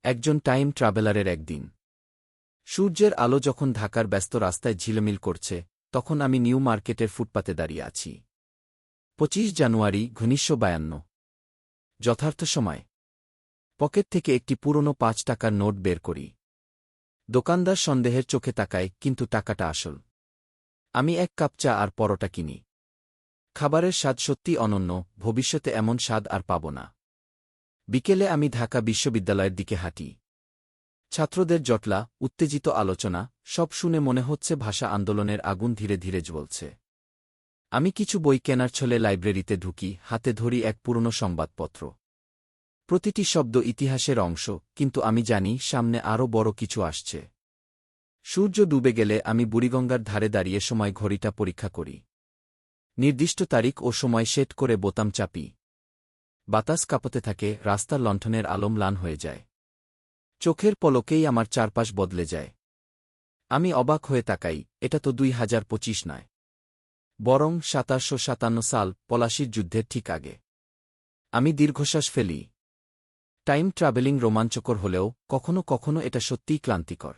একজন টাইম ট্রাভেলারের একদিন। সূর্যের আলো যখন ঢাকার ব্যস্ত রাস্তায় ঝিলমিল করছে, তখন আমি নিউ মার্কেটের ফুটপাতে দাঁড়িয়ে আছি। ২৫ জানুয়ারি ১৯৫২। যথার্থ সময়। পকেট থেকে একটি পুরনো ৫ টাকার নোট বের করি। দোকানদার সন্দেহের চোখে তাকায়, কিন্তু টাকাটা আসল। আমি ১ কাপ চা আর পরোটা কিনি। খাবারের স্বাদ সত্যি অনন্য, ভবিষ্যতে এমন স্বাদ আর পাব না। বিকেলে আমি ঢাকা বিশ্ববিদ্যালয়ের দিকে হাঁটি। ছাত্রদের জটলা, উত্তেজিত আলোচনা, সব শুনে মনে হচ্ছে ভাষা আন্দোলনের আগুন ধীরে ধীরে জ্বলছে। আমি কিছু বই কেনার ছলে লাইব্রেরিতে ঢুকি, হাতে ধরি এক পুরনো সংবাদপত্র। প্রতিটি শব্দ ইতিহাসের অংশ, কিন্তু আমি জানি সামনে আরও বড় কিছু আসছে। সূর্য ডুবে গেলে আমি বুড়িগঙ্গার ধারে দাঁড়িয়ে সময় ঘড়িটা পরীক্ষা করি। নির্দিষ্ট তারিখ ও সময় সেট করে বোতাম চাপি। বাতাস কাঁপতে থাকে, রাস্তার লণ্ঠনের আলো ম্লান হয়ে যায়। চোখের পলকেই আমার চারপাশ বদলে যায়। আমি অবাক হয়ে তাকাই, এটা তো ২০২৫ নয়, বরং ১৭৫৭ সাল, পলাশির যুদ্ধের ঠিক আগে। আমি দীর্ঘশ্বাস ফেলি। টাইম ট্রাভেলিং রোমাঞ্চকর হলেও কখনো কখনো এটা সত্যিই ক্লান্তিকর।